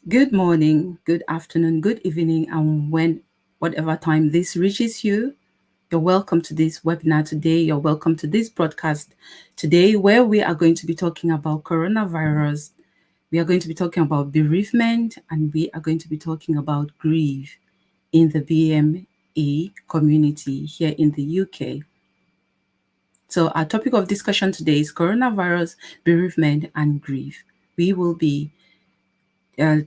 Good morning, good afternoon, good evening, and whatever time this reaches you, you're welcome to this webinar today. You're welcome to this broadcast today, where we are going to be talking about coronavirus. We are going to be talking about bereavement, and we are going to be talking about grief in the BAME community here in the UK. So our topic of discussion today is coronavirus, bereavement, and grief. We will be uh,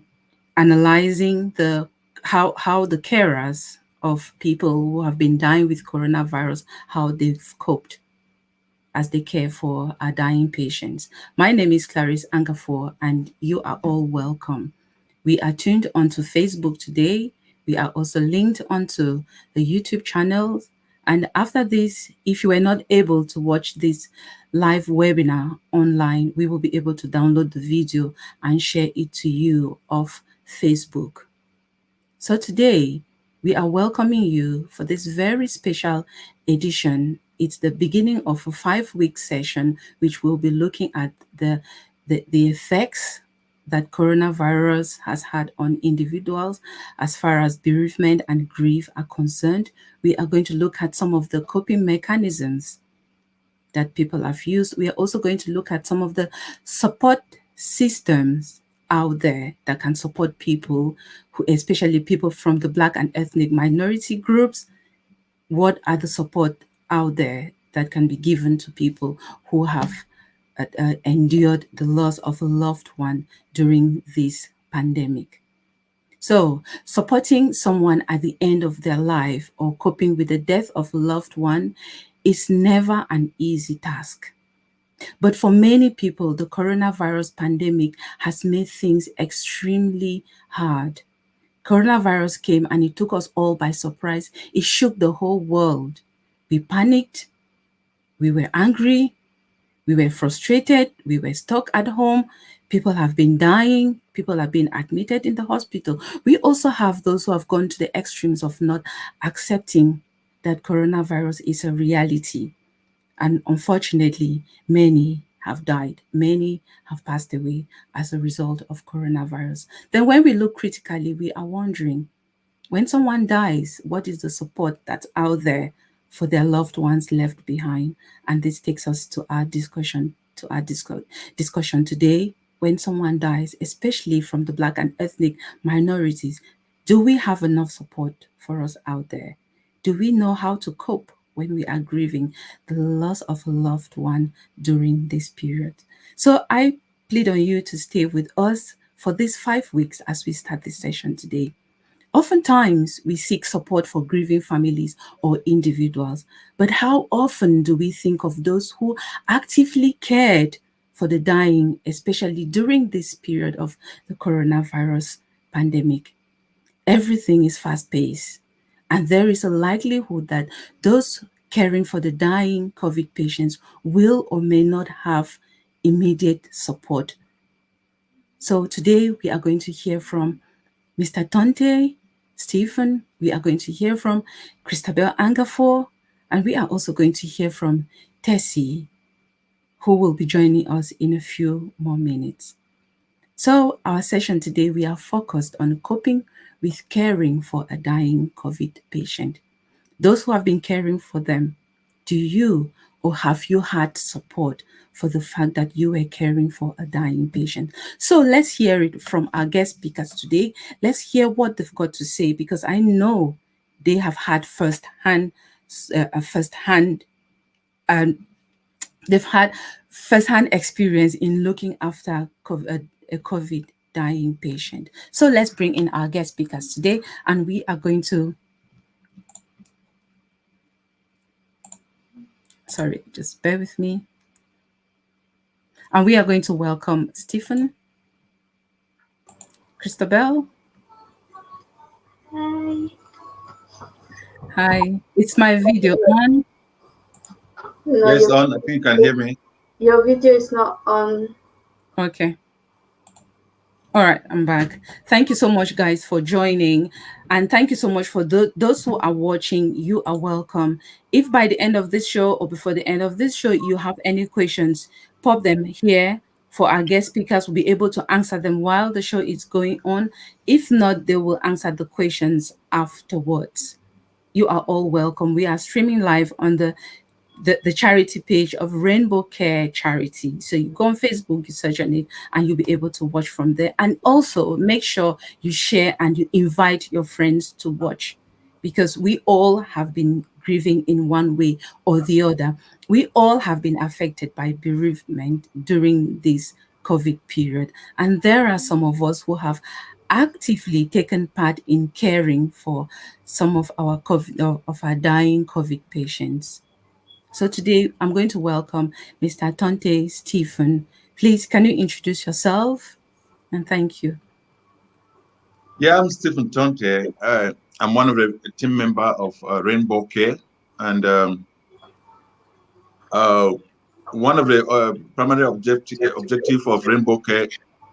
analyzing how the carers of people who have been dying with coronavirus, how they've coped as they care for our dying patients. My name is Clarice Angafor, and you are all welcome. We are tuned onto Facebook today. We are also linked onto the YouTube channels. And after this, if you were not able to watch this live webinar online, we will be able to download the video and share it to you off Facebook. So today, we are welcoming you for this very special edition. It's the beginning of a 5-week session, which will be looking at the effects that coronavirus has had on individuals as far as bereavement and grief are concerned. We are going to look at some of the coping mechanisms that people have used. We are also going to look at some of the support systems out there that can support people, especially people from the Black and ethnic minority groups. What are the support out there that can be given to people who have endured the loss of a loved one during this pandemic? So, supporting someone at the end of their life or coping with the death of a loved one is never an easy task. But for many people, the coronavirus pandemic has made things extremely hard. Coronavirus came and it took us all by surprise. It shook the whole world. We panicked, we were angry, we were frustrated, we were stuck at home. People have been dying, people have been admitted in the hospital. We also have those who have gone to the extremes of not accepting that coronavirus is a reality. And unfortunately, many have died. Many have passed away as a result of coronavirus. Then when we look critically, we are wondering, when someone dies, what is the support that's out there for their loved ones left behind? And this takes us to our discussion today. When someone dies, especially from the Black and ethnic minorities, do we have enough support for us out there? Do we know how to cope when we are grieving the loss of a loved one during this period? So I plead on you to stay with us for these 5 weeks as we start this session today. Oftentimes, we seek support for grieving families or individuals, but how often do we think of those who actively cared for the dying, especially during this period of the coronavirus pandemic? Everything is fast-paced, and there is a likelihood that those caring for the dying COVID patients will or may not have immediate support. So today we are going to hear from Mr. Tonte, Stephen, we are going to hear from Christabel Angafor, and we are also going to hear from Tessy, who will be joining us in a few more minutes. So our session today, we are focused on coping with caring for a dying COVID patient. Those who have been caring for them, do you or have you had support for the fact that you were caring for a dying patient? So let's hear it from our guest speakers today. Let's hear what they've got to say, because I know they have had firsthand, they've had firsthand experience in looking after a COVID dying patient. So let's bring in our guest speakers today, and we are going to sorry, just bear with me. And we are going to welcome Stephen, Christabel. Hi. Hi. It's my video on. No, Yes, on. I think you can hear me. Your video is not on. Okay. All right, I'm back. Thank you so much, guys, for joining. And thank you so much for those who are watching. You are welcome. If by the end of this show or before the end of this show, you have any questions, pop them here for our guest speakers will be able to answer them while the show is going on. If not, they will answer the questions afterwards. You are all welcome. We are streaming live on the charity page of Rainbow Care Charity. So you go on Facebook, you search on it, and you'll be able to watch from there. And also make sure you share and you invite your friends to watch, because we all have been grieving in one way or the other. We all have been affected by bereavement during this COVID period. And there are some of us who have actively taken part in caring for some of our COVID, of our dying COVID patients. So today I'm going to welcome Mr. Tonte Stephen. Please, can you introduce yourself? And thank you. Yeah, I'm Stephen Tonte. I'm one of the team member of Rainbow Care, and one of the primary objective of Rainbow Care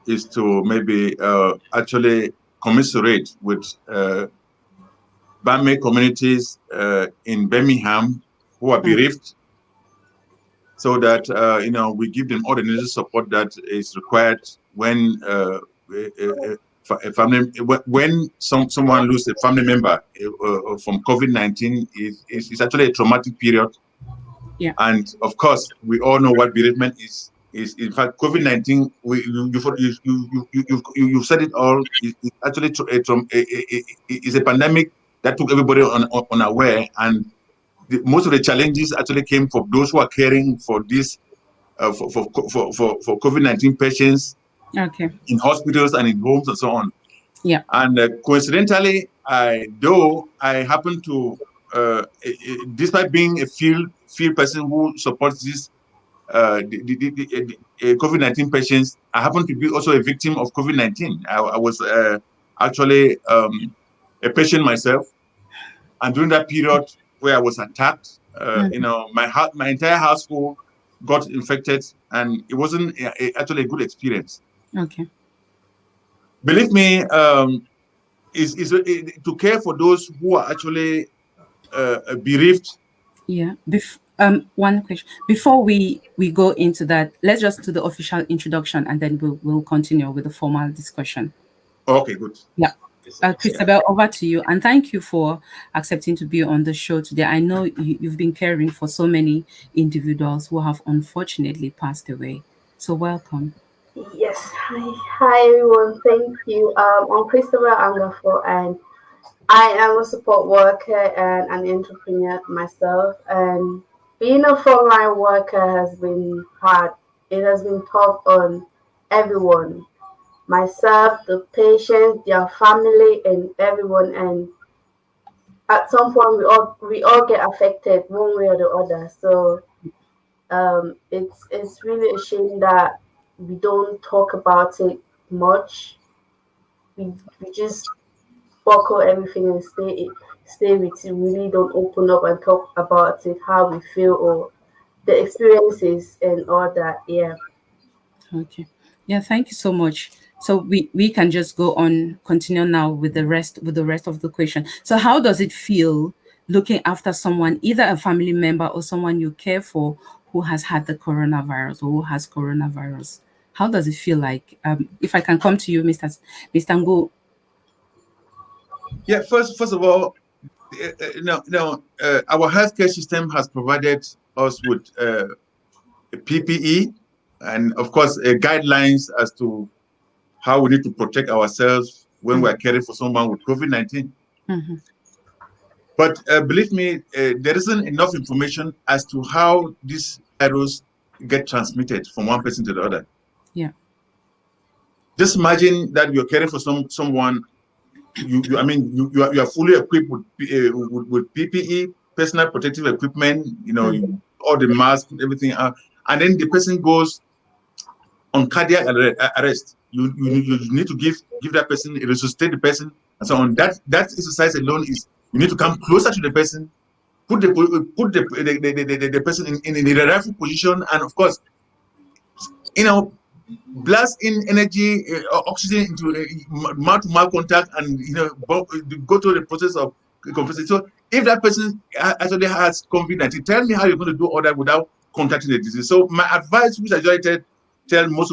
is to maybe actually commiserate with BAME communities in Birmingham who are bereaved, so that we give them all the necessary support that is required when a family, when someone loses a family member from COVID-19. Is actually a traumatic period. Yeah. And of course, we all know what bereavement is. Is in fact COVID-19. You've said it all. It's actually is a pandemic that took everybody unaware, and most of the challenges actually came from those who are caring for this for COVID-19 patients. Okay. In hospitals and in homes and so on. Yeah. And coincidentally, though I happen to, despite being a field person who supports this COVID-19 patients, I happen to be also a victim of COVID-19. I was actually a patient myself, and during that period where I was attacked, my entire household got infected, and it wasn't actually a good experience. Okay. Believe me, is to care for those who are actually bereaved. Yeah. One question before we go into that. Let's just do the official introduction, and then we'll continue with the formal discussion. Okay, good. Yeah. Christabel, over to you, and thank you for accepting to be on the show today. I know you've been caring for so many individuals who have unfortunately passed away. So welcome. Yes. Hi everyone. Thank you. I'm Christabel Angafo, and I am a support worker and an entrepreneur myself. And being a frontline worker has been hard. It has been tough on everyone, myself, the patients, their family, and everyone. And at some point, we all get affected one way or the other. So it's really a shame that we don't talk about it much. We just buckle everything and stay with it. We really don't open up and talk about it, how we feel or the experiences and all that. Yeah. Okay. Yeah, thank you so much. So we can just go on, continue now with the rest of the question. So how does it feel looking after someone, either a family member or someone you care for, who has had the coronavirus or who has coronavirus? How does it feel like? If I can come to you, Mr. Ngo. Yeah, first of all, our healthcare system has provided us with PPE and, of course, guidelines as to how we need to protect ourselves when we are caring for someone with COVID-19. Mm-hmm. But believe me, there isn't enough information as to how this virus get transmitted from one person to the other. Yeah. Just imagine that you're caring for someone. You are fully equipped with PPE, personal protective equipment. All the masks, everything, and then the person goes on cardiac arrest. You need to give that person, resuscitate the person, and so on. That exercise alone is, you need to come closer to the person, put the person in the rightful position, and of course, blast in energy, oxygen into mouth-to-mouth contact, and go through the process of conversation. So if that person actually has COVID-19, tell me how you're going to do all that without contacting the disease. So my advice, which I generated, tell most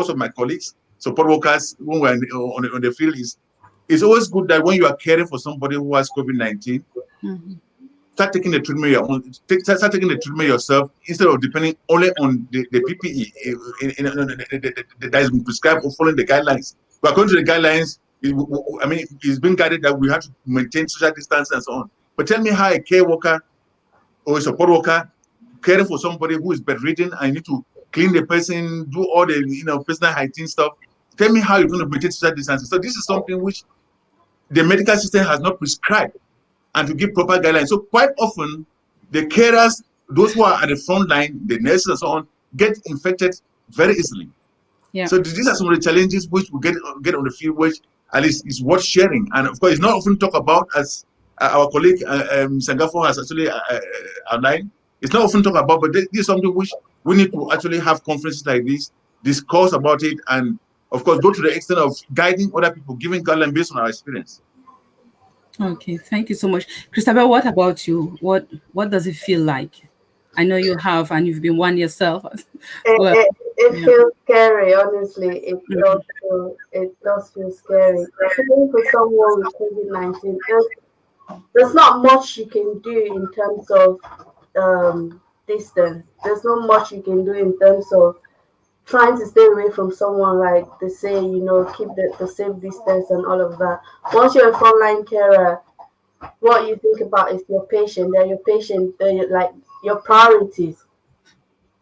of my colleagues, support workers, when we're on the field, is it's always good that when you are caring for somebody who has COVID-19, start taking the treatment your own. Start taking the treatment yourself instead of depending only on the PPE that has been prescribed or following the guidelines. But according to the guidelines, it's been guided that we have to maintain social distance and so on. But tell me how a care worker or a support worker caring for somebody who is bedridden and you need to clean the person, do all the personal hygiene stuff. Tell me how you're going to maintain social distancing. So this is something which the medical system has not prescribed and to give proper guidelines. So quite often, the carers, those who are at the front line, the nurses and so on, get infected very easily. Yeah. So these are some of the challenges which we get on the field, which at least is worth sharing. And of course, it's not often talked about, as our colleague Sangafo has actually outlined. It's not often talked about, but this is something which we need to actually have conferences like this, discuss about it, and of course, go to the extent of guiding other people, giving guidelines based on our experience. Okay, thank you so much. Christabel, what about you? What does it feel like? I know you have, and you've been one yourself. Well, It feels scary, honestly. It does feel scary. Especially for someone with COVID-19, there's not much you can do in terms of distance. There's not much you can do in terms of trying to stay away from someone, like they say, keep the safe distance and all of that. Once you're a frontline carer, what you think about is your patient. They're your patient. They're like your priorities.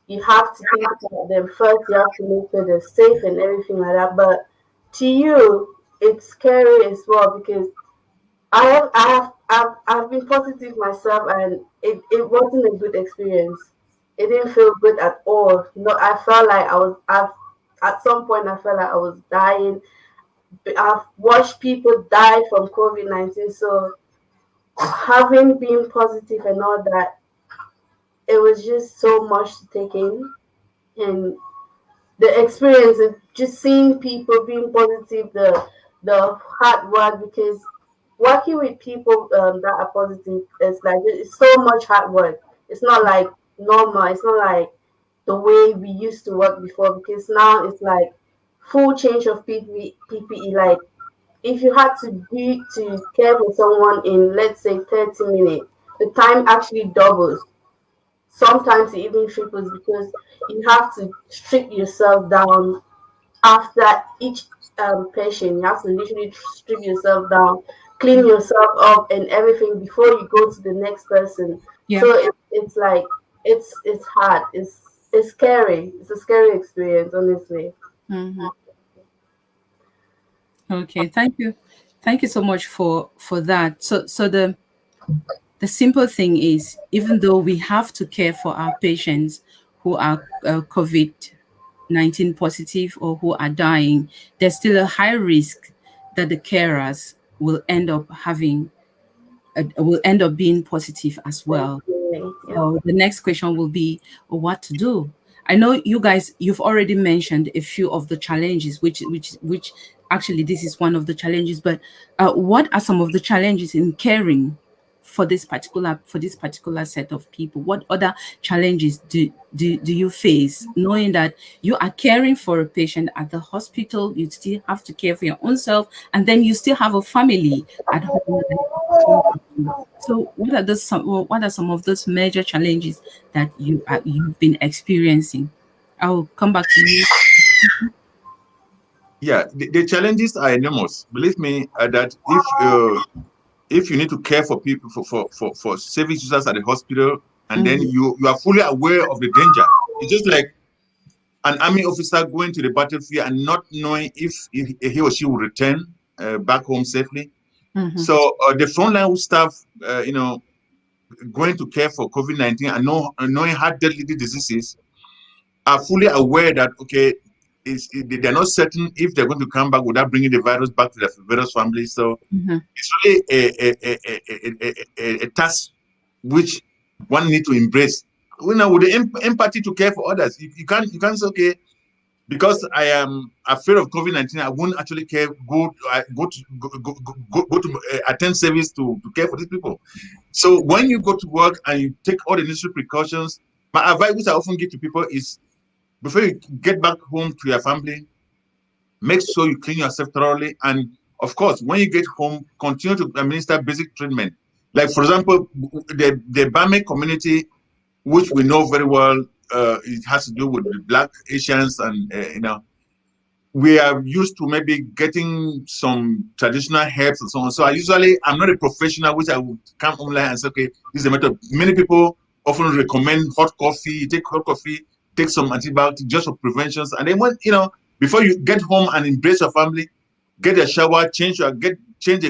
You have to think about them first. You have to make sure they're safe and everything like that. But to you, it's scary as well, because I've been positive myself, and it wasn't a good experience. It didn't feel good at all. I felt like at some point I felt like I was dying. I've watched people die from COVID-19, so having been positive and all that, it was just so much to take in. And the experience of just seeing people being positive, the hard work, because working with people that are positive is like, it's so much hard work. It's not like normal. It's not like the way we used to work before, because now it's like full change of PPE. Like if you had to care for someone in, let's say, 30 minutes, the time actually doubles. Sometimes it even triples, because you have to strip yourself down after each patient. You have to literally strip yourself down, clean yourself up and everything before you go to the next person. yeah. So it's like it's hard. It's scary. It's a scary experience, honestly. Okay, thank you so much for that. So the simple thing is, even though we have to care for our patients who are COVID-19 positive or who are dying, there's still a high risk that the carers will end up being positive as well. Yeah. So the next question will be what to do. I know you guys, you've already mentioned a few of the challenges, which actually this is one of the challenges. But what are some of the challenges in caring for this particular set of people? What other challenges do you face, knowing that you are caring for a patient at the hospital? You still have to care for your own self, and then you still have a family at home. So what are some of those major challenges that you've been experiencing? I'll come back to you. Yeah, the challenges are enormous. Believe me, that if you need to care for people for service users at the hospital, and then you are fully aware of the danger. It's just like an army officer going to the battlefield and not knowing if he or she will return back home safely. So the frontline staff, going to care for COVID-19 and knowing how deadly the disease is, are fully aware that, okay, they're not certain if they're going to come back without bringing the virus back to their various families. So it's really a task which one need to embrace. With the empathy to care for others. You can't say, okay, because I am afraid of COVID-19, I won't actually go to attend service to care for these people. So when you go to work and you take all the necessary precautions, my advice, which I often give to people, is before you get back home to your family, make sure you clean yourself thoroughly. And of course, when you get home, continue to administer basic treatment. Like, for example, the BAME community, which we know very well, it has to do with the Black Asians, and we are used to maybe getting some traditional herbs and so on. So I'm not a professional, which I would come online and say, okay, this is a method. Many people often recommend hot coffee. You take hot coffee, take some antibiotics just for preventions, and then before you get home and embrace your family, get a shower, change your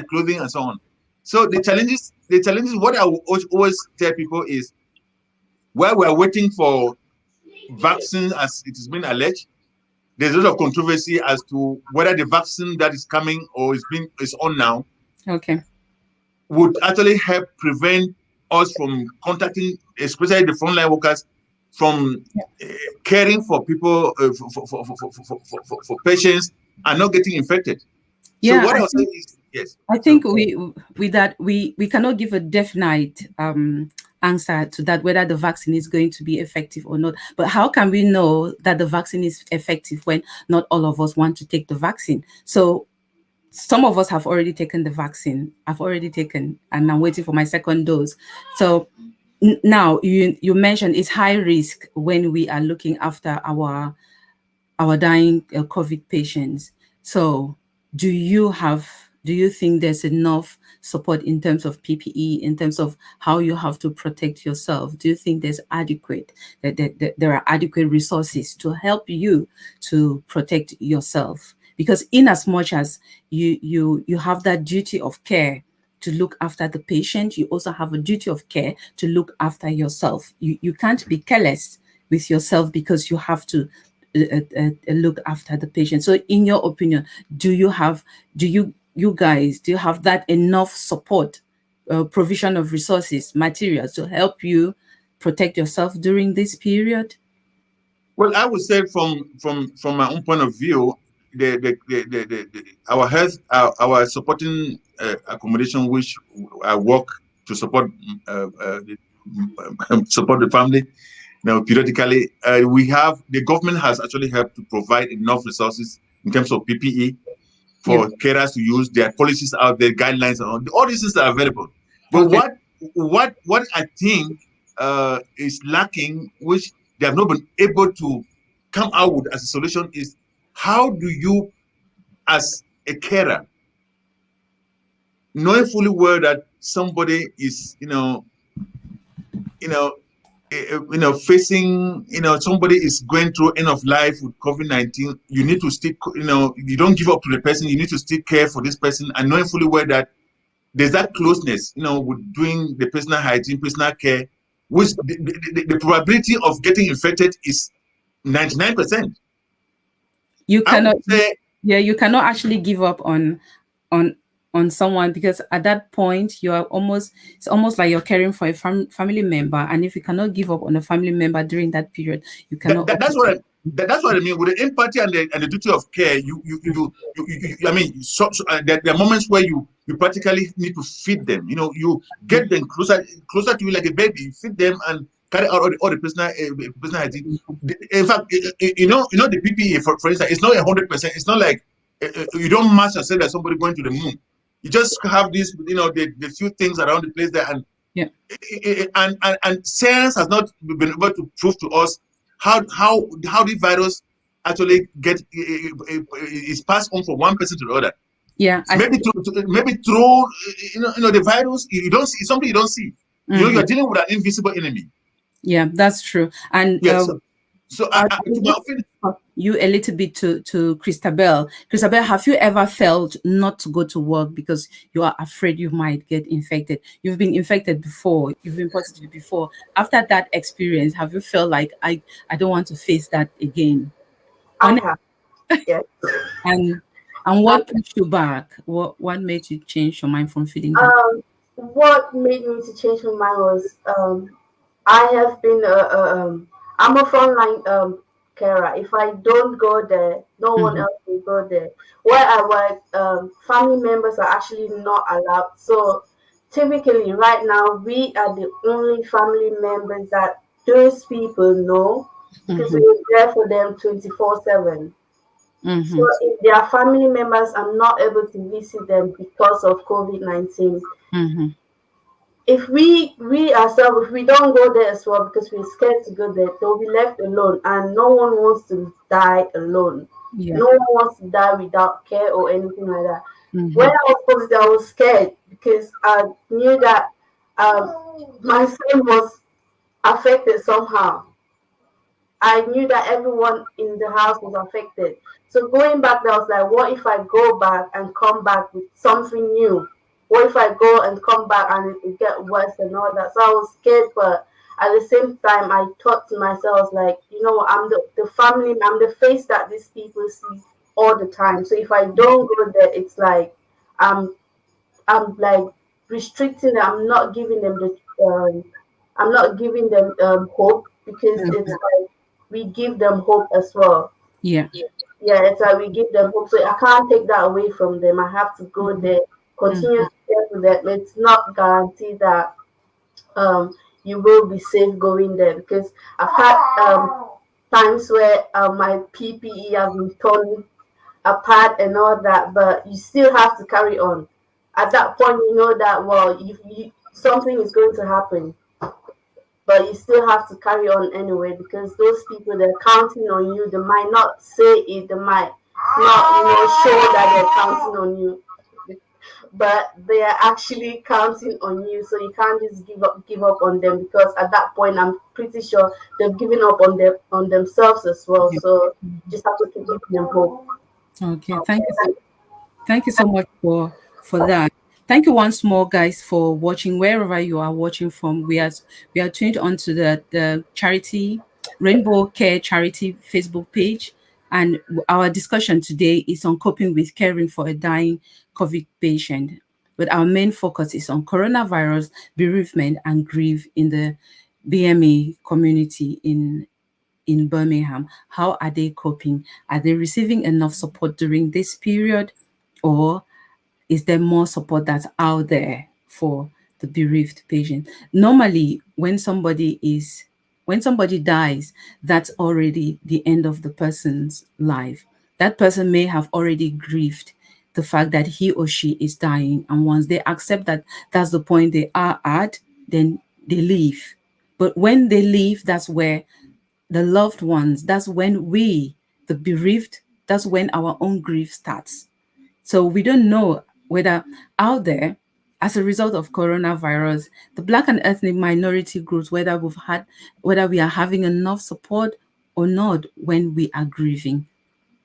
clothing and so on. So the challenges. What I will always tell people is, while we are waiting for vaccine, as it has been alleged, there's a lot of controversy as to whether the vaccine that is coming or is on now Okay. would actually help prevent us from contacting, especially the frontline workers, from caring for people, for patients, and not getting infected. So Yeah, what I was saying is, yes. I So think we cannot give a definite answer to that, whether the vaccine is going to be effective or not. But how can we know that the vaccine is effective when not all of us want to take the vaccine? So some of us have already taken the vaccine. I've already taken, and I'm waiting for my second dose. So now you mentioned it's high risk when we are looking after our dying COVID patients. So do you think there's enough support in terms of PPE, in terms of how you have to protect yourself? Do you think there's that there are adequate resources to help you to protect yourself? Because in as much as you have that duty of care to look after the patient, you also have a duty of care to look after yourself. You can't be careless with yourself because you have to look after the patient. So in your opinion, do you have that enough support, provision of resources, materials to help you protect yourself during this period? well, I would say from my own point of view, our health, our supporting accommodation, which I work to support support the family. Now, periodically, the government has actually helped to provide enough resources in terms of PPE for carers to use. Their policies out there, guidelines, and all these things are available. But Okay. what I think is lacking, which they have not been able to come out with as a solution, is how do you, as a carer, knowing fully well that somebody is, facing, somebody is going through end of life with COVID-19, you need to still, you don't give up to the person, you need to still care for this person, and knowing fully well that there's that closeness, with doing the personal hygiene, personal care, which the probability of getting infected is 99%. You I cannot would say you cannot actually give up on on someone, because at that point it's almost like you're caring for a family member, and if you cannot give up on a family member during that period, you that, cannot that, that's what I, that's what I mean with the empathy and the duty of care. I mean, there are moments where you practically need to feed them. You get them closer to you like a baby. You feed them and carry out all the personal hygiene. In fact, the PPE, for instance, it's not 100%. It's not like you don't mask yourself as somebody going to the moon. You just have these, the few things around the place there, and yeah and science has not been able to prove to us how the virus actually is passed on from one person to the other. yeah I Maybe through the virus, you don't see, it's something you don't see. You're dealing with an invisible enemy. Yeah, that's true. And Yes. So I to my opinion, you a little bit to Christabel. Christabel, have you ever felt not to go to work because you are afraid you might get infected? You've been infected before, you've been positive before. After that experience, have you felt like I don't want to face that again? I have, yes. And what pushed you back? What made you change your mind from feeling that? What made me to change my mind was I have been I'm a frontline carer. If I don't go there, no one else will go there. Where I work, family members are actually not allowed. So typically, right now, we are the only family members that those people know. because we were there for them 24/7. So if their family members are not able to visit them because of COVID-19, if we ourselves, if we don't go there as well because we're scared to go there, they'll be left alone, and no one wants to die alone. No one wants to die without care or anything like that. When I was positive, I was scared because I knew that my son was affected somehow. I knew that everyone in the house was affected. So going back there, I was like, what if I go back and come back with something new? What if I go and come back and it get worse and all that? So I was scared, but at the same time, I thought to myself, like, you know, I'm the family, I'm the face that these people see all the time. So if I don't go there, it's like I'm like restricting them. I'm not giving them hope, because it's like we give them hope as well. Yeah. Yeah, it's like we give them hope. So I can't take that away from them. I have to go there, continue to care for them. It's not guaranteed that you will be safe going there, because I've had times where my PPE have been torn apart and all that, but you still have to carry on. At that point, you know that, well, something is going to happen, but you still have to carry on anyway, because those people, they're counting on you. They might not say it, they might not, show that they're counting on you, but they are actually counting on you. So you can't just give up on them, because at that point, I'm pretty sure they've given up on themselves as well. So just have to keep giving them hope. Okay, thank you so much for that. Thank you once more, guys, for watching wherever you are watching from. We are tuned onto the charity Rainbow Care Charity Facebook page, and our discussion today is on coping with caring for a dying COVID patient. But our main focus is on coronavirus, bereavement, and grief in the BME community in Birmingham. How are they coping? Are they receiving enough support during this period, or is there more support that's out there for the bereaved patient? Normally, when somebody dies, that's already the end of the person's life. That person may have already grieved the fact that he or she is dying, and once they accept that that's the point they are at, then they leave. But when they leave, that's where the loved ones, that's when we, the bereaved, that's when our own grief starts. So we don't know whether out there, as a result of coronavirus, the Black and ethnic minority groups, whether we are having enough support or not when we are grieving.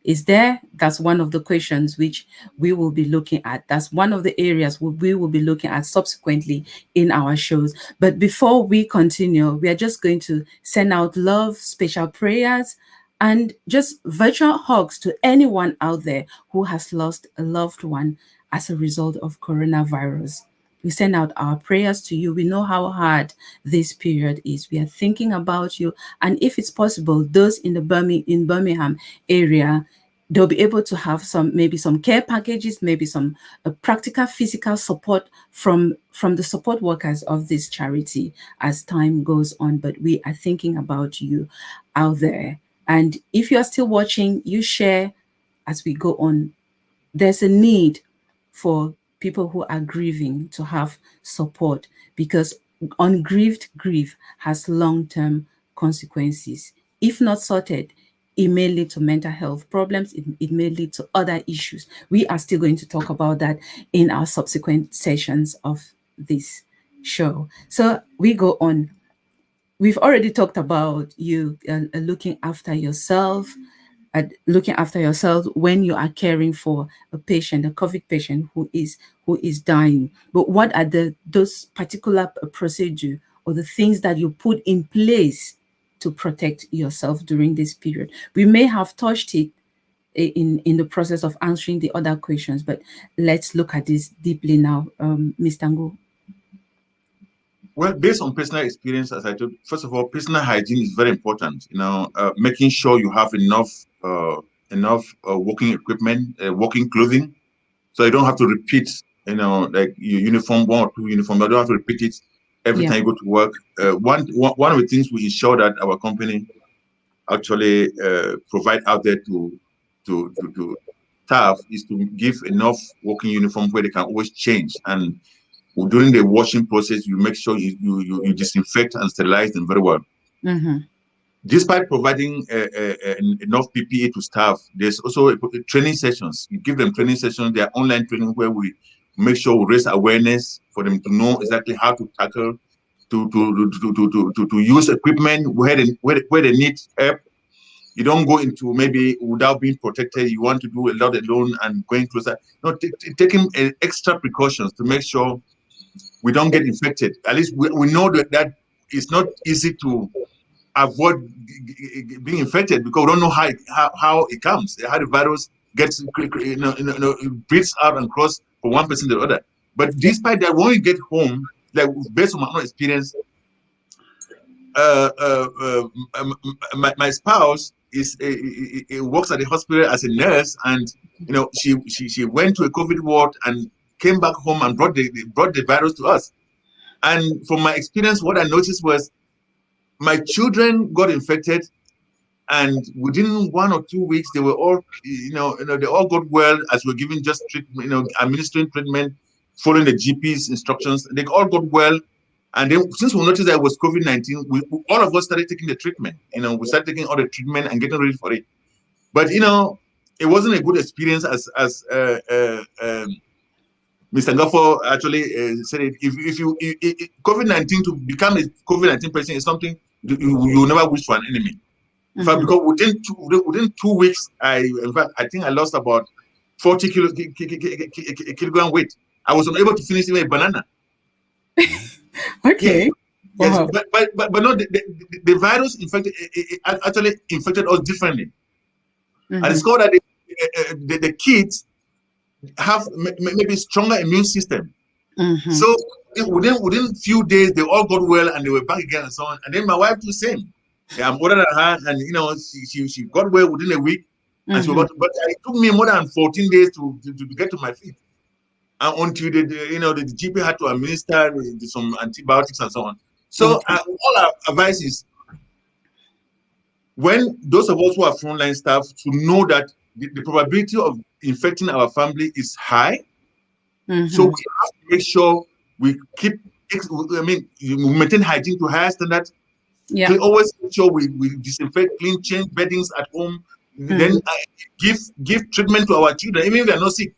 Is there? That's one of the questions which we will be looking at. That's one of the areas we will be looking at subsequently in our shows. But before we continue, we are just going to send out love, special prayers, and just virtual hugs to anyone out there who has lost a loved one as a result of coronavirus. We send out our prayers to you. We know how hard this period is. We are thinking about you. And if it's possible, those in in Birmingham area, they'll be able to have maybe some care packages, maybe some practical physical support from the support workers of this charity as time goes on. But we are thinking about you out there. And if you are still watching, you share as we go on. There's a need for people who are grieving to have support, because ungrieved grief has long-term consequences. If not sorted, it may lead to mental health problems. It may lead to other issues. We are still going to talk about that in our subsequent sessions of this show. So we go on. We've already talked about you looking after yourself, when you are caring for a patient, a COVID patient who is dying. But what are those particular procedure or the things that you put in place to protect yourself during this period? We may have touched it in the process of answering the other questions, but let's look at this deeply now, Mr. Ngo. Well, based on personal experience, as I told, first of all, personal hygiene is very important. Making sure you have enough working equipment, working clothing, so you don't have to repeat. Like your uniform, 1 or 2 uniforms. You don't have to repeat it every time you go to work. One of the things we ensure that our company actually provide out there to staff is to give enough working uniform where they can always change. And during the washing process, you make sure you disinfect and sterilize them very well. Mm-hmm. Despite providing enough PPE to staff, there's also training sessions. You give them training sessions. There are online training where we make sure we raise awareness for them to know exactly how to tackle, to use equipment where they need help. You don't go into maybe without being protected. You want to do a lot alone and going closer. No, taking extra precautions to make sure we don't get infected. At least we know that it's not easy to avoid being infected because we don't know how it comes, how the virus gets, breathes out and cross from one person to the other. But despite that, when we get home, like based on my own experience, my spouse works at the hospital as a nurse, and she went to a COVID ward and came back home and brought the virus to us. And from my experience, what I noticed was my children got infected, and within 1 or 2 weeks, they were all, they all got well as we're giving just treatment, administering treatment, following the GP's instructions. They all got well. And then since we noticed that it was COVID-19, all of us started taking the treatment. We started taking all the treatment and getting ready for it. But, it wasn't a good experience as Mr. Gaffo actually said it. If you COVID-19, to become a COVID-19 person is something you never wish for an enemy. In fact, because within 2 weeks, I think I lost about 40 kilogram weight. I was unable to finish even a banana. Okay. Yes, Wow. but no, the virus actually infected us differently. And it's called that the kids have maybe stronger immune system. So within few days, they all got well and they were back again and so on. And then my wife too, same. Yeah, I'm older than her, and she got well within a week, and but it took me more than 14 days to get to my feet, and until the GP had to administer some antibiotics and so on. So all our advice is, when those of us who are frontline staff, to know that the probability of infecting our family is high. So we have to make sure we keep, we maintain hygiene to higher standards. Yeah. We always make sure we disinfect, clean, change beddings at home. Then give treatment to our children, even if they're not sick.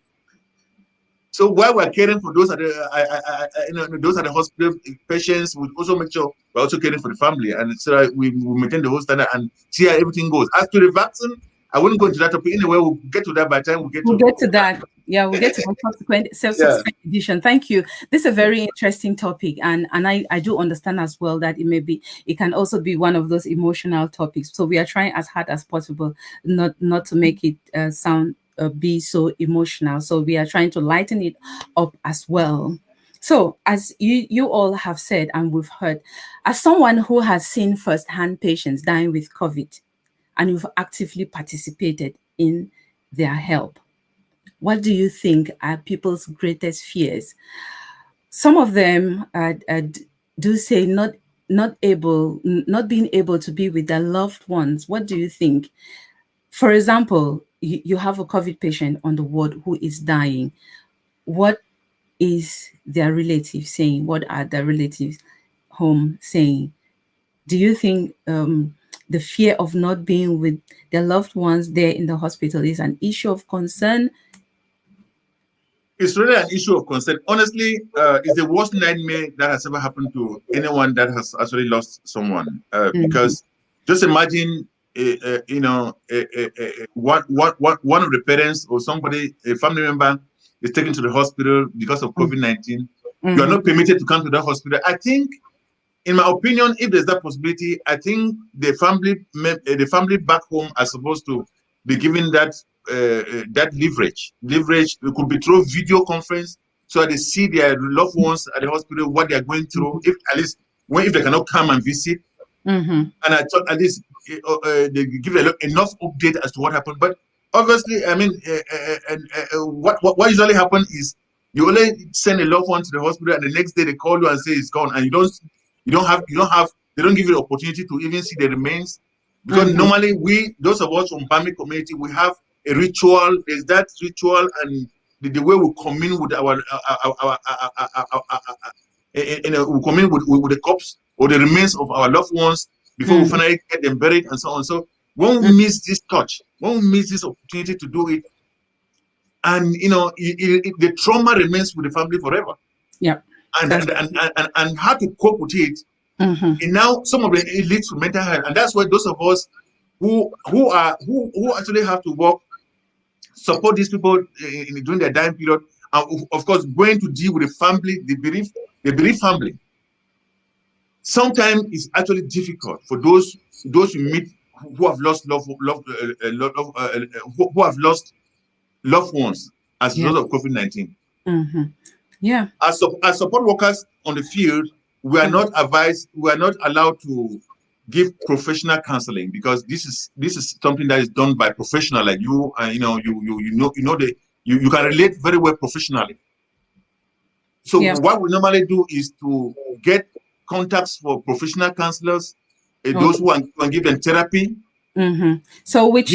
So while we're caring for those at the hospital patients, we also make sure we're also caring for the family, and so that we maintain the whole standard and see how everything goes. As to the vaccine, I wouldn't go into that topic anyway. We'll get to that by the time we get to that. Yeah, we'll get to the subsequent edition. Thank you. This is a very interesting topic, and I do understand as well that it can also be one of those emotional topics. So we are trying as hard as possible not to make it sound be so emotional. So we are trying to lighten it up as well. So as you all have said and we've heard, as someone who has seen firsthand patients dying with COVID, and you've actively participated in their help, what do you think are people's greatest fears? Some of them do say not being able to be with their loved ones. What do you think? For example, you have a COVID patient on the ward who is dying. What is their relative saying? What are their relatives home saying? Do you think the fear of not being with their loved ones there in the hospital is an issue of concern? It's really an issue of concern. Honestly, it's the worst nightmare that has ever happened to anyone that has actually lost someone. Because just imagine, one of the parents or somebody, a family member, is taken to the hospital because of COVID-19. You are not permitted to come to the hospital. I think, in my opinion, if there's that possibility, I think the family back home are supposed to be given that leverage. It could be through video conference, so that they see their loved ones at the hospital, what they are going through. If they cannot come and visit, and I thought at least they give enough update as to what happened. But obviously, I mean, what usually happens is you only send a loved one to the hospital, and the next day they call you and say it's gone, and they don't give you the opportunity to even see the remains. Because normally those of us from BAME community, we have a ritual. There's that ritual and the way we commune with we commune with the corpse or the remains of our loved ones before we finally get them buried and so on. So when we miss this touch, when we miss this opportunity to do it, and the trauma remains with the family forever. Yeah. And how to cope with it. And now some of it leads to mental health, and that's why those of us who actually have to work, support these people during their dying period, and of course going to deal with the family, the bereaved family. Sometimes it's actually difficult for those you meet who have lost who have lost loved ones as a result of COVID-19. Yeah. As support workers on the field, we are not advised, we are not allowed to give professional counseling, because this is something that is done by professional like you, and you can relate very well professionally. So what we normally do is to get contacts for professional counselors, those who can give them therapy. So which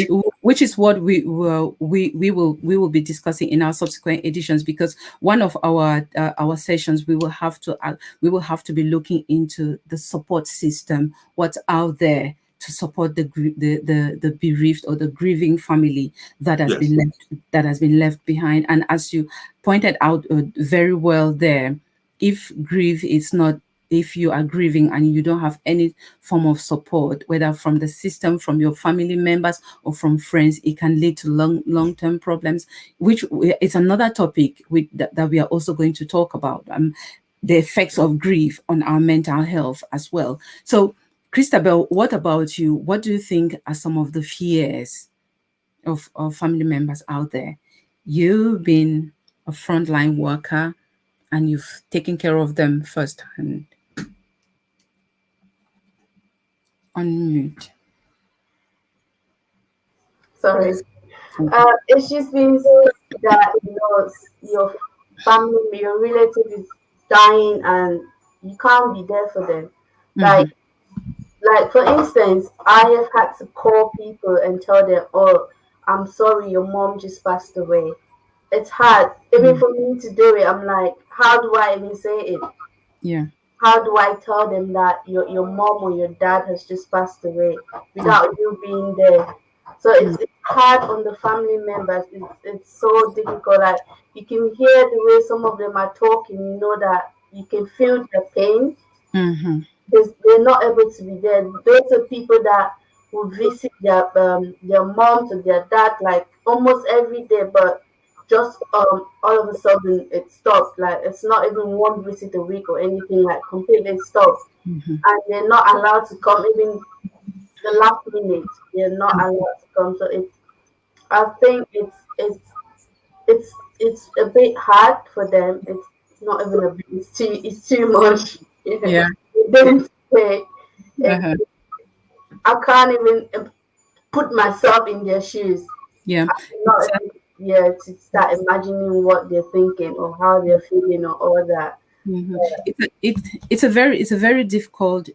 is what we will be discussing in our subsequent editions, because one of our sessions we will have to be looking into the support system, what's out there to support the bereaved or the grieving family that has been left behind. And as you pointed out very well there, if you are grieving and you don't have any form of support, whether from the system, from your family members, or from friends, it can lead to long-term problems, which is another topic that we are also going to talk about, the effects of grief on our mental health as well. So, Christabel, what about you? What do you think are some of the fears of family members out there? You've been a frontline worker and you've taken care of them firsthand. Unmute. Sorry. It's just been said that your family, your relative is dying and you can't be there for them. Like for instance, I have had to call people and tell them, "Oh, I'm sorry, your mom just passed away." It's hard even for me to do it. I'm like, how do I even say it? Yeah. How do I tell them that your mom or your dad has just passed away without you being there? So it's hard on the family members. It's so difficult. Like you can hear the way some of them are talking. You know that you can feel the pain because they're not able to be there. Those are people that will visit their moms or their dad like almost every day, but just all of a sudden it stopped. Like it's not even one visit a week or anything. Like completely stopped, and they're not allowed to come even the last minute. They're not allowed to come. So I think it's a bit hard for them. It's not even a bit. It's too much. Yeah. Then I can't even put myself in their shoes. Yeah. To start imagining what they're thinking or how they're feeling or all that. It's a very difficult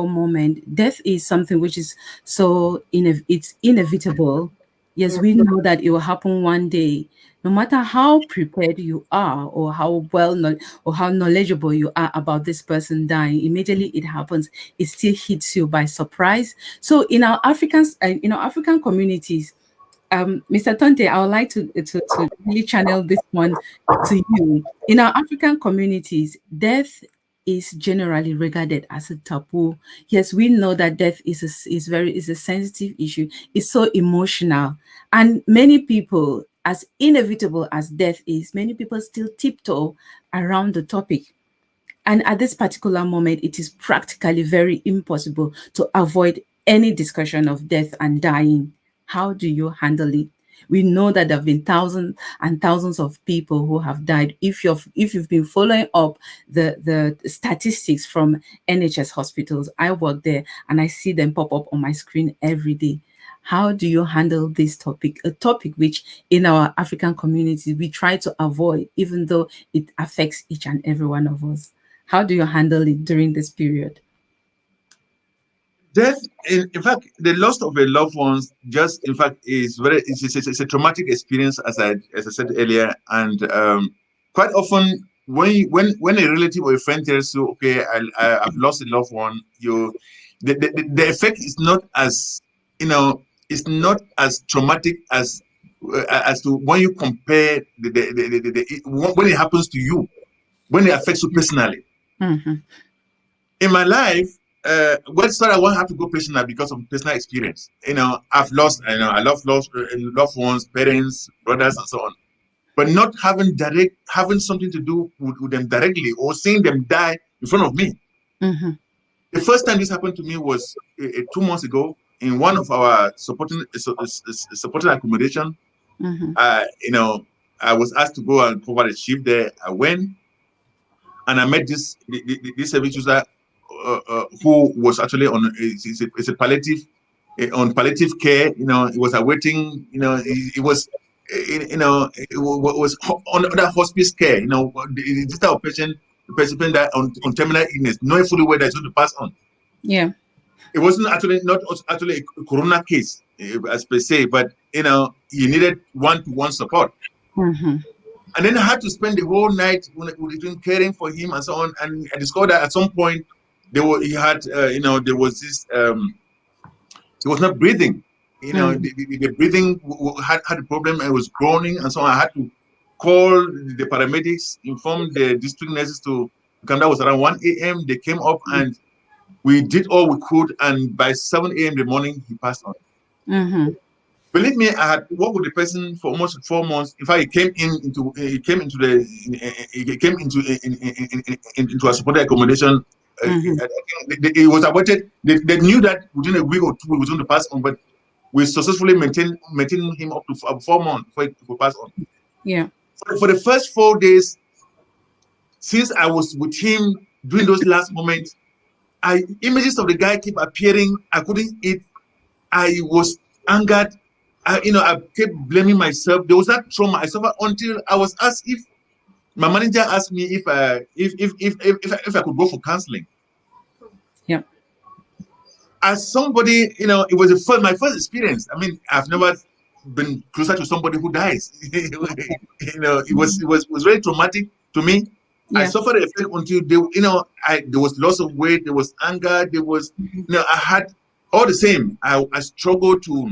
moment. Death is something which is it's inevitable. Yes, we know that it will happen one day. No matter how prepared you are or how how knowledgeable you are about this person dying, immediately it happens, it still hits you by surprise. So in our African communities, Mr. Tonte, I would like to really channel this one to you. In our African communities, death is generally regarded as a taboo. Yes, we know that death is a sensitive issue. It's so emotional, and many people, as inevitable as death is, many people still tiptoe around the topic. And at this particular moment, it is practically very impossible to avoid any discussion of death and dying. How do you handle it? We know that there have been thousands and thousands of people who have died. If you've been following up the statistics from NHS hospitals, I work there and I see them pop up on my screen every day. How do you handle this topic? A topic which in our African communities we try to avoid, even though it affects each and every one of us. How do you handle it during this period? Death, in fact, the loss of a loved ones, just in fact, is very. It's a traumatic experience, as I said earlier, and quite often when a relative or a friend tells you, okay, I've lost a loved one, the effect is not as, it's not as traumatic as to when you compare when it happens to you, when it affects you personally. Mm-hmm. In my life, well, sorry, I won't have to go personal because of personal experience. I've lost, I love lost loved ones, parents, brothers, and so on. But not having something to do with them directly, or seeing them die in front of me. Mm-hmm. The first time this happened to me was 2 months ago in one of our supporting accommodation. Mm-hmm. I was asked to go and cover the shift there. I went and I met this service user who was actually on it's a palliative on palliative care. He was awaiting. It was it was under hospice care. This type of patient, the patient that on terminal illness, knowing fully well that it's going to pass on. Yeah. It wasn't not actually a corona case as per se, but you needed one-to-one support. Mm-hmm. And then I had to spend the whole night caring for him and so on. And I discovered that at some point there was this he was not breathing. The breathing had a problem and was groaning and so on. I had to call the paramedics, inform the district nurses to come. That was around 1 a.m. They came up and we did all we could. And by 7 a.m. in the morning, he passed on. Mm-hmm. Believe me, I had worked with the person for almost 4 months. In fact, he came into into a supported accommodation. It was awaited. They knew that within a week or two he was going to pass on, but we successfully maintained him up to 4 months before he passed on. Yeah. For the first 4 days, since I was with him during those last moments, images of the guy keep appearing. I couldn't eat. I was angered. I kept blaming myself. There was that trauma I suffered until I was asked if my manager asked me if I could go for counseling. Yeah. As somebody, it was my first experience. I mean, I've never been closer to somebody who dies. It was very traumatic to me. Yeah. I suffered the effect until there was loss of weight, there was anger, there was, I had all the same. I struggled to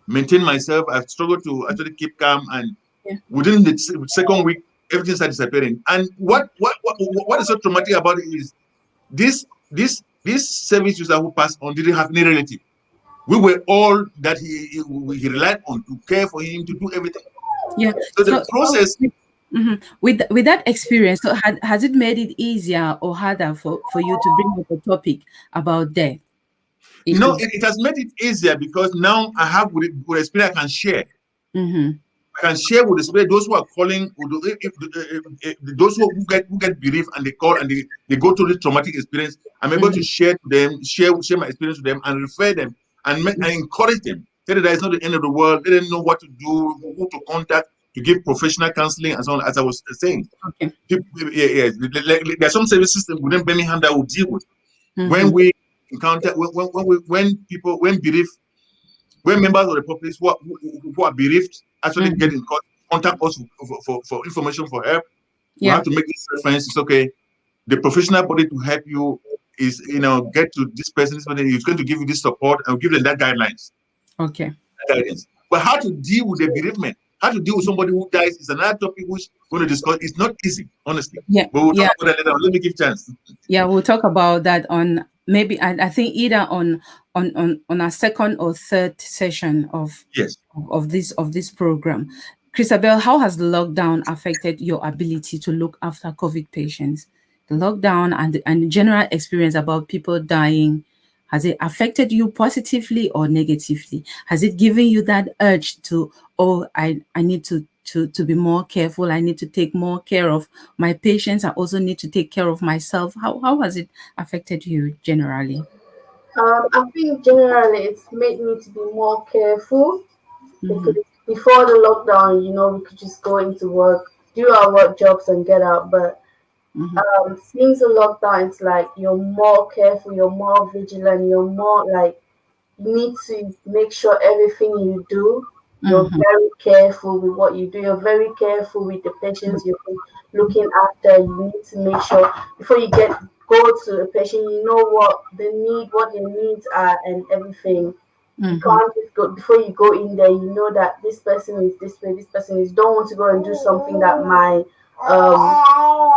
maintain myself. I struggled to actually keep calm, and within the second week, everything started disappearing. And what is so traumatic about it is this service user who passed on didn't have any relative. We were all that he relied on to care for him, to do everything. Yeah. So the process. With that experience, so has it made it easier or harder for you to bring up a topic about death? It has made it easier because now I have with experience I can share. Mm-hmm. I can share with the spirit those who are calling, those who get bereaved and they call and they go through this traumatic experience. I'm able to share to them, share my experience to them, and refer them and encourage them. Tell them that it's not the end of the world. They didn't know what to do, who to contact to give professional counseling and so on. As I was saying, Okay. There are some services within Birmingham that will deal with when we encounter when members of the populace who are bereaved actually get in contact us for information, for help. We have to make this reference. It's okay. The professional body to help you is, get to this person. This person is going to give you this support and give them that guidelines. Okay. Guidance. But how to deal with the bereavement, how to deal with somebody who dies is another topic which we're going to discuss. It's not easy, honestly. Yeah. But we'll talk about that later. Let me give chance. Yeah, we'll talk about that on maybe I think either on our second or third session of this program. Christabel, how has the lockdown affected your ability to look after COVID patients? The lockdown and the general experience about people dying, has it affected you positively or negatively? Has it given you that urge to, I need to be more careful. I need to take more care of my patients. I also need to take care of myself. How has it affected you generally? I think generally it's made me to be more careful because before the lockdown, we could just go into work, do our work jobs and get out. But Mhm. Since the lockdown, it's like you're more careful, you're more vigilant, you're more like you need to make sure everything you do, you're Mhm. very careful with what you do. You're very careful with the patients you're looking after. You need to make sure before you go to a patient, you know what their needs are, and everything. You Mhm. can't just go before you go in there. You know that this person is this way. This person is. Don't want to go and do something that might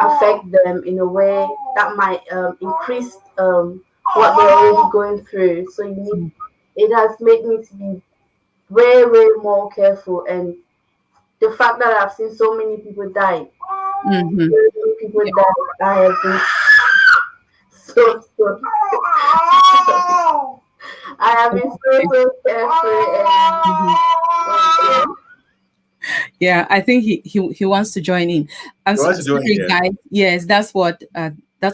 affect them in a way that might increase what they're already going through. So you need. It has made me to be way, way more careful. And the fact that I've seen so many people die, Mhm. so many people Yeah. die, I have been so I have been so Okay. so careful and Mhm. oh, Yeah, I think he wants to join in. I'm You so want to join in, sorry, yeah. guys. Yes, that's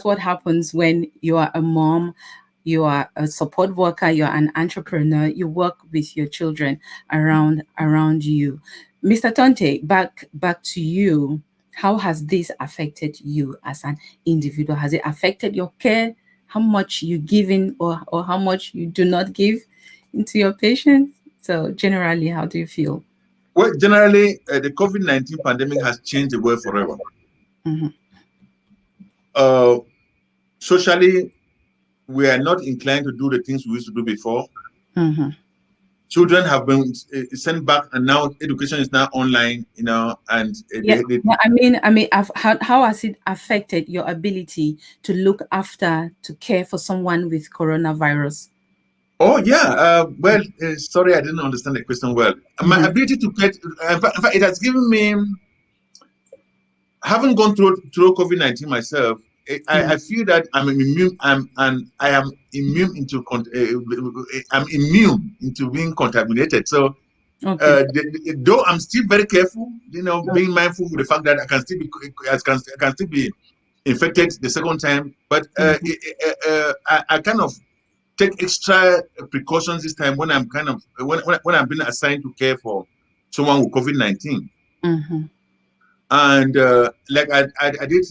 what happens when you are a mom, you are a support worker, you're an entrepreneur. You work with your children around you. Mr. Tonte, back to you. How has this affected you as an individual? Has it affected your care? How much you give in, or how much you do not give into your patients? So generally, how do you feel? Well, generally, the COVID-19 pandemic has changed the world forever. Mhm. Uh, Socially, we are not inclined to do the things we used to do before. Mhm. Children have been sent back, and now education is now online, and Yeah, yeah, how has it affected your ability to look after, to care for someone with coronavirus? oh yeah. Well, sorry, I didn't understand the question well. My Mhm. ability to get, in fact, it has given me, having gone through COVID-19 myself. Yeah. I feel that I'm immune. I am immune into I'm immune into being contaminated. So Okay. though I'm still very careful, being mindful of the fact that I can still be infected the second time, but Mhm. I kind of take extra precautions this time when I'm kind of when I'm being assigned to care for someone with COVID-19. Mhm. And like I did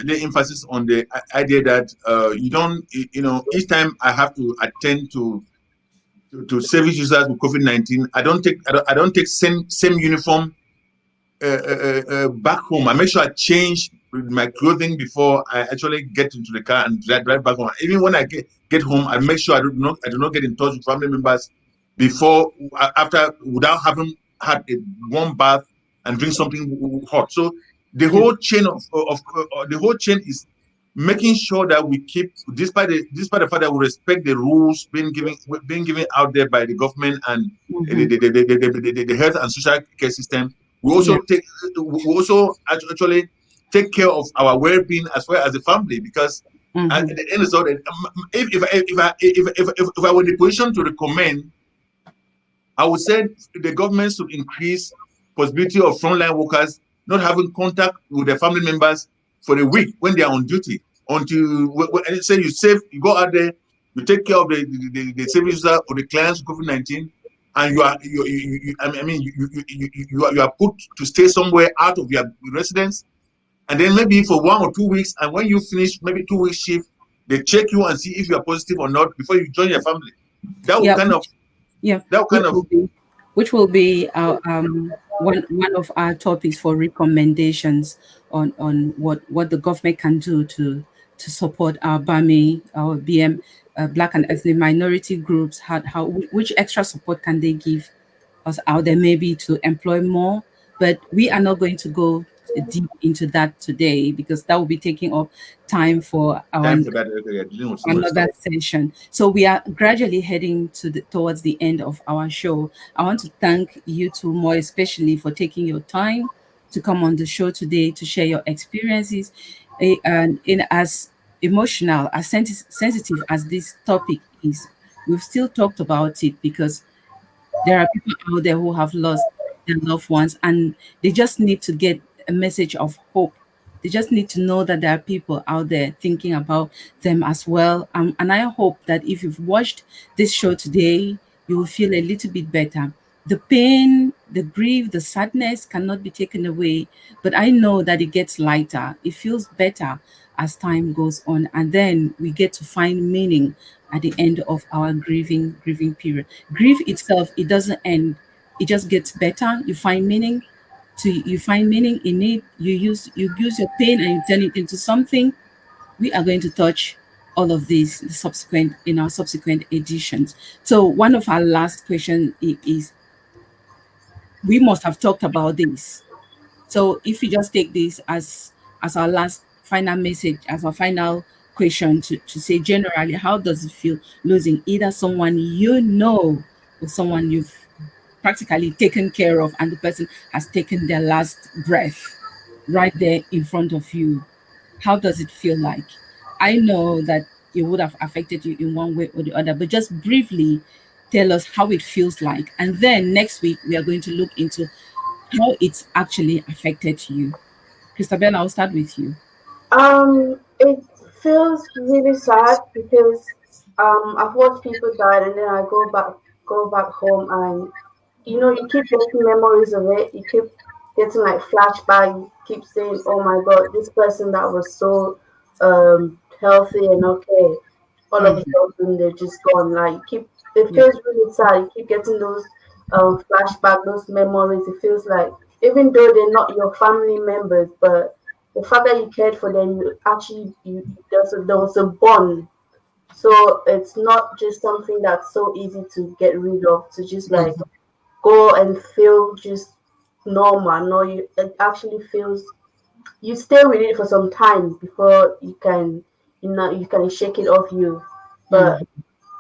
lay emphasis on the idea that you don't, each time I have to attend to service users with COVID-19, I don't take same uniform back home. I make sure I change my clothing before I actually get into the car and drive back home. Even when I get home, I make sure I do not get in touch with family members before after without having had a warm bath and drink something hot. So the Yeah. whole chain the whole chain is making sure that we keep, despite the fact that we respect the rules being given out there by the government and Mhm. the health and social care system. We Yeah. also actually take care of our well-being as well as the family, because at Mhm. the end of the day, if I were in the position to recommend, I would say the government should increase possibility of frontline workers not having contact with their family members for a week when they are on duty. Until say you go out there, you take care of the service user or the clients with COVID-19, and I mean you are put to stay somewhere out of your residence, and then maybe for 1 or 2 weeks, and when you finish maybe 2 weeks shift, they check you and see if you are positive or not before you join your family. That will Yeah. kind of Yeah. that will Which kind of will be our one of our topics for recommendations on what the government can do to support our BAME, our BM, Black and ethnic minority groups. How which extra support can they give us out there, maybe to employ more? But we are not going to go deep into that today because that will be taking up time for our time for that. Okay, yeah, dealing with so much another stuff. session. So we are gradually heading towards the end of our show. I want to thank you two more especially for taking your time to come on the show today to share your experiences. And in as emotional, as sensitive as this topic is, we've still talked about it because there are people out there who have lost their loved ones and they just need to get a message of hope. They just need to know that there are people out there thinking about them as well. And I hope that if you've watched this show today, you will feel a little bit better. The pain the grief, the sadness cannot be taken away, but I know that it gets lighter. It feels better as time goes on, and then we get to find meaning at the end of our grieving period. Grief itself, it doesn't end. It just gets better. You find meaning in it. You use your pain and you turn it into something. We are going to touch all of these subsequent in our subsequent editions. So one of our last questions is, we must have talked about this. So if you just take this as our last final message, as our final question, to say generally, how does it feel losing either someone you know or someone you've practically taken care of, and the person has taken their last breath right there in front of you? How does it feel like? I know that it would have affected you in one way or the other, but just briefly tell us how it feels like. And then next week, we are going to look into how it's actually affected you. Christabel, I'll start with you. It feels really sad because I've watched people die, and then I go back home, and you keep getting memories of it. You keep getting like flashback. You keep saying, "Oh my God, this person that was so healthy and okay, all of a Mhm. sudden they're just gone." Like it Yeah. feels really sad. You keep getting those flashback, those memories. It feels like even though they're not your family members, but the fact that you cared for them, you actually there was a bond. So it's not just something that's so easy to get rid of, to just like Mhm. go and feel just normal. No, it actually feels, you stay with it for some time before you can shake it off you. But Mhm.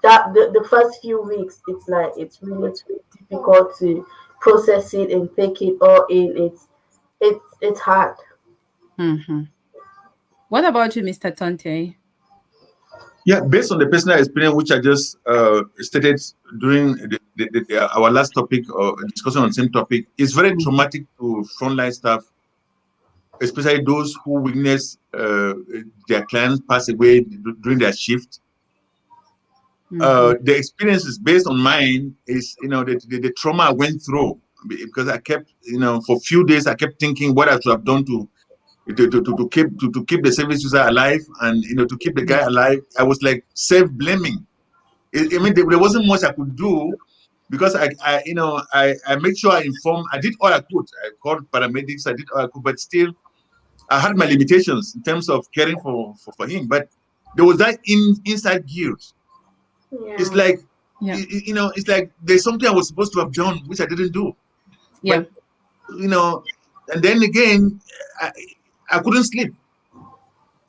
that the first few weeks, it's like it's really difficult to process it and take it all in. It's hard. Mhm. What about you, Mr. Tonte? Yeah, based on the personal experience which I just stated during our last topic or discussion on the same topic, it's very traumatic to frontline staff, especially those who witness their clients pass away during their shift. Mhm. The experiences based on mine is, the trauma I went through, because I kept, for a few days I kept thinking what I should have done to keep the service user alive, and to keep the guy alive. I was like self-blaming. I mean, there wasn't much I could do, because I made sure I informed. I did all I could. I called paramedics. I did all I could, but still, I had my limitations in terms of caring for him. But there was that inside guilt. It's Yeah. like, Yeah. it's like there's something I was supposed to have done which I didn't do. Yeah. But you know, and then again, I, I couldn't sleep.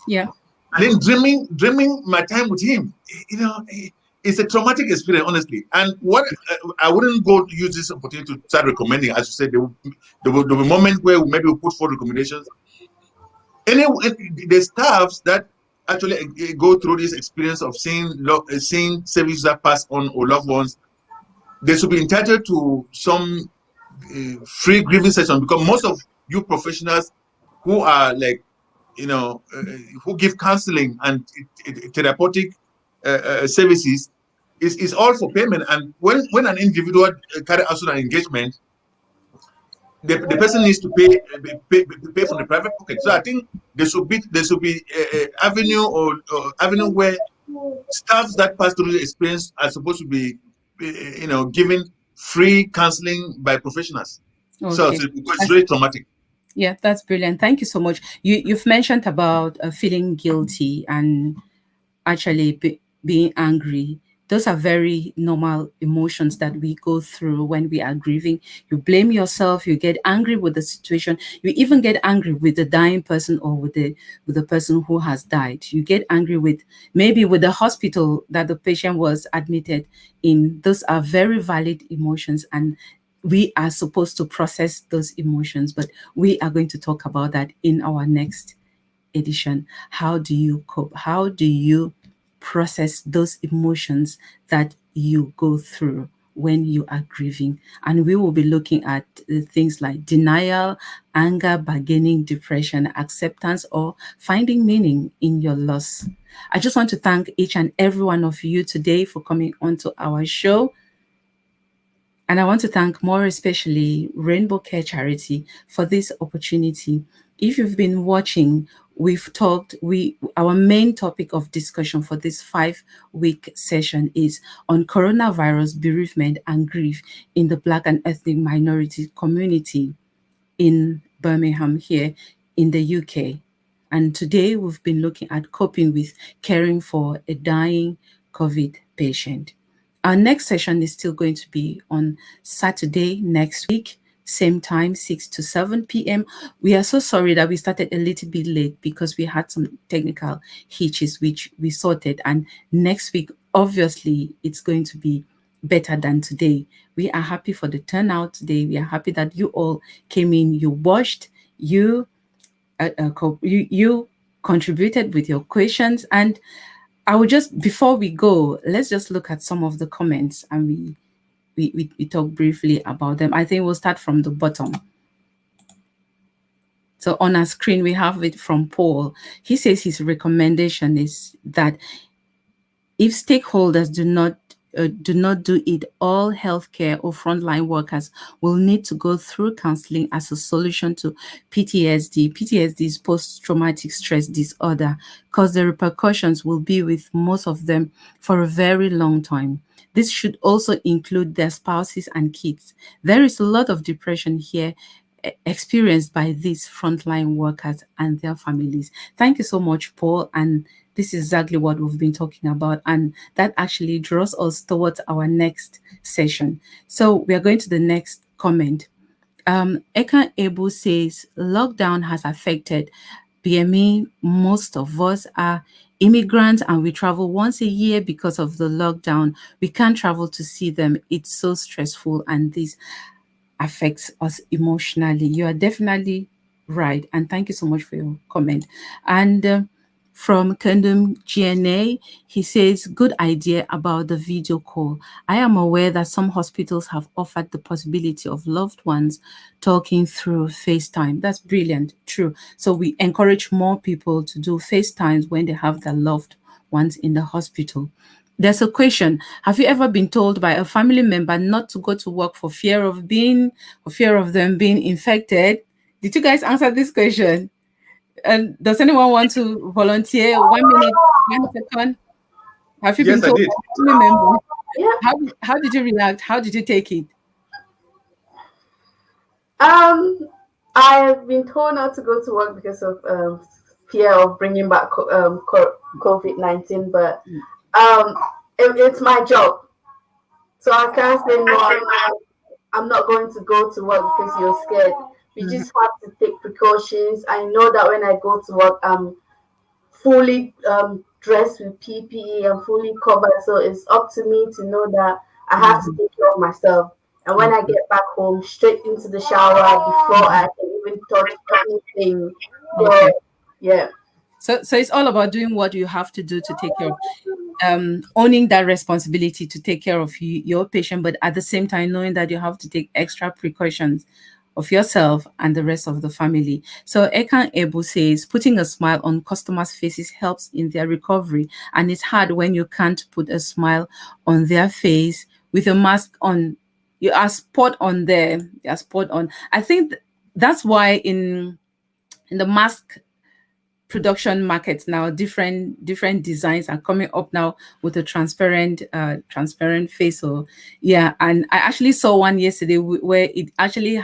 Yeah. And then dreaming my time with him, it's a traumatic experience, honestly. And what I wouldn't go to use this opportunity to start recommending, as you said, there will be moments where maybe we'll put forward recommendations. The staffs that actually go through this experience of seeing services that pass on, or loved ones, they should be entitled to some free grieving session, because most of you professionals who are like, who give counseling and therapeutic services is all for payment. And when an individual carry out an engagement, the person needs to pay from the private pocket. So I think there should be avenue, or avenue where staffs that pass through the experience are supposed to be given free counseling by professionals. So Okay. because it's That's, very traumatic. yeah, that's brilliant. Thank you so much. You've mentioned about feeling guilty and actually being angry. Those are very normal emotions that we go through when we are grieving. You blame yourself, you get angry with the situation, you even get angry with the dying person, or with the person who has died. You get angry with, maybe with the hospital that the patient was admitted in. Those are very valid emotions, and we are supposed to process those emotions, but we are going to talk about that in our next edition. How do you cope? How do you process those emotions that you go through when you are grieving? And we will be looking at things like denial, anger, bargaining, depression, acceptance, or finding meaning in your loss. I just want to thank each and every one of you today for coming onto our show. And I want to thank more especially Rainbow Care Charity for this opportunity. If you've been watching, we've talked, our main topic of discussion for this 5-week session is on coronavirus, bereavement, and grief in the Black and ethnic minority community in Birmingham here in the UK. And today we've been looking at coping with caring for a dying COVID patient. Our next session is still going to be on Saturday next week, same time, 6 to 7 p.m. We are so sorry that we started a little bit late because we had some technical hitches which we sorted. And next week, obviously, it's going to be better than today. We are happy for the turnout today. We are happy that you all came in, you watched, you contributed with your questions. And I will just, before we go, let's just look at some of the comments and we talk briefly about them. I think we'll start from the bottom. So on our screen, we have it from Paul. He says his recommendation is that if stakeholders do not do it, all healthcare or frontline workers will need to go through counseling as a solution to PTSD. PTSD is post-traumatic stress disorder, because the repercussions will be with most of them for a very long time. This should also include their spouses and kids. There is a lot of depression here experienced by these frontline workers and their families. Thank you so much, Paul. And this is exactly what we've been talking about. And that actually draws us towards our next session. So we are going to the next comment. Eka Ebu says, lockdown has affected BME. Most of us are immigrants and we travel once a year because of the lockdown. We can't travel to see them. It's so stressful and this affects us emotionally. You are definitely right. And thank you so much for your comment. And from Kingdom GNA, he says, good idea about the video call. I am aware that some hospitals have offered the possibility of loved ones talking through FaceTime. That's brilliant, true. So we encourage more people to do FaceTimes when they have their loved ones in the hospital. There's a question. Have you ever been told by a family member not to go to work for fear of them being infected? Did you guys answer this question? And does anyone want to volunteer? 1 minute, 1 second. Have you been told by a family member? Yeah. How did you react? How did you take it? I've been told not to go to work because of fear of bringing back COVID-19, but it's my job, so I can't say no. I'm not going to go to work because you're scared. We just have to take precautions. I know that when I go to work, I'm fully dressed with PPE and fully covered. So it's up to me to know that I have to take care of myself. And when I get back home, straight into the shower before I can even touch anything. So, yeah. So it's all about doing what you have to do to take care of, owning that responsibility to take care of your patient, but at the same time knowing that you have to take extra precautions of yourself and the rest of the family. So Ekan Ebu says, putting a smile on customers' faces helps in their recovery, and it's hard when you can't put a smile on their face with a mask on. You are spot on there. You are spot on. I think that's why in the mask production markets now, different designs are coming up now with a transparent face. So yeah, and I actually saw one yesterday where it actually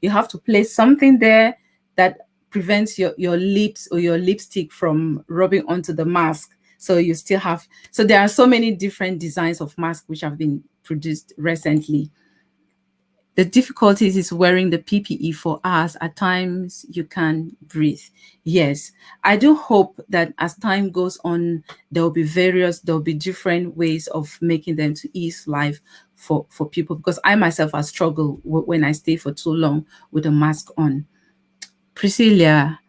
you have to place something there that prevents your lips or your lipstick from rubbing onto the mask. So you still have, so there are so many different designs of masks which have been produced recently. The difficulties is wearing the PPE for us. At times you can't breathe. Yes, I do hope that as time goes on, there'll be different ways of making them to ease life for people, because I myself have struggled when I stay for too long with a mask on. Priscilla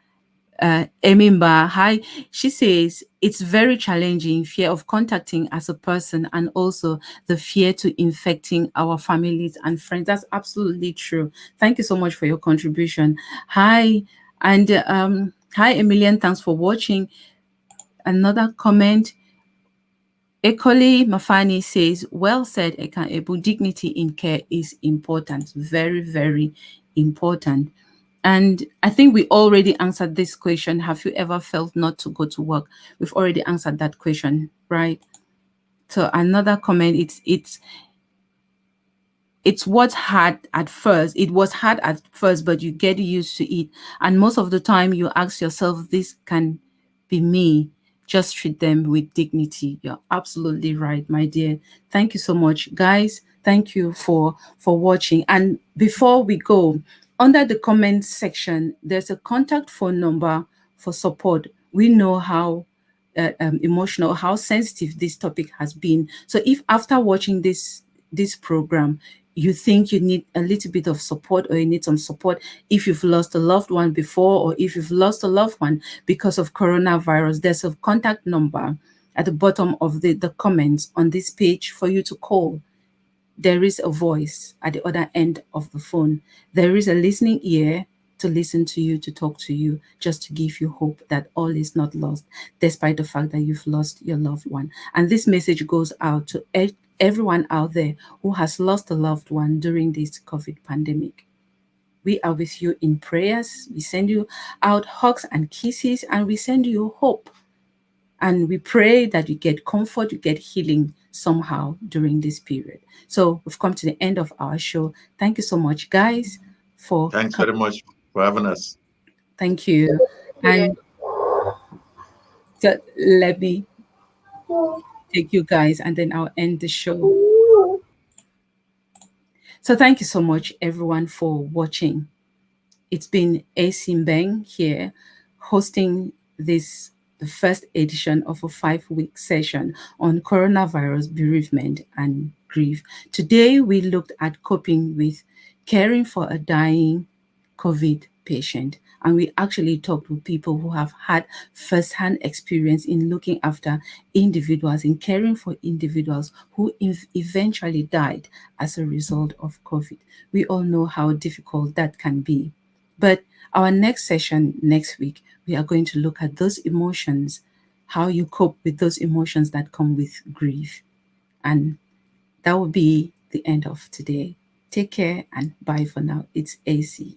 Emimba, hi. She says it's very challenging, fear of contacting as a person, and also the fear to infecting our families and friends. That's absolutely true. Thank you so much for your contribution. Hi, and hi, Emilian. Thanks for watching. Another comment. Ekoli Mafani says, well said, Ekanebu, dignity in care is important. Very, very important. And I think we already answered this question. Have you ever felt not to go to work? We've already answered that question, right? So another comment, it's what's hard at first. It was hard at first, but you get used to it. And most of the time you ask yourself, this can be me. Just treat them with dignity. You're absolutely right, my dear. Thank you so much, guys. Thank you for watching. And before we go, under the comments section, there's a contact phone number for support. We know how emotional, how sensitive this topic has been. So if after watching this program, you think you need a little bit of support, or you need some support if you've lost a loved one before, or if you've lost a loved one because of coronavirus, there's a contact number at the bottom of the comments on this page for you to call. There is a voice at the other end of the phone. There is a listening ear to listen to you, to talk to you, just to give you hope that all is not lost, despite the fact that you've lost your loved one. And this message goes out to everyone out there who has lost a loved one during this COVID pandemic. We are with you in prayers. We send you out hugs and kisses, and we send you hope. And we pray that you get comfort, you get healing somehow during this period. So we've come to the end of our show. Thank you so much, guys, for Thanks very much for having us. Thank you. And so let me take you guys, and then I'll end the show. So thank you so much, everyone, for watching. It's been AC Beng here, hosting the first edition of a 5-week session on coronavirus, bereavement, and grief. Today, we looked at coping with caring for a dying COVID patient. And we actually talked with people who have had first-hand experience in looking after individuals, in caring for individuals who eventually died as a result of COVID. We all know how difficult that can be. But our next session next week, we are going to look at those emotions, how you cope with those emotions that come with grief. And that will be the end of today. Take care and bye for now. It's AC.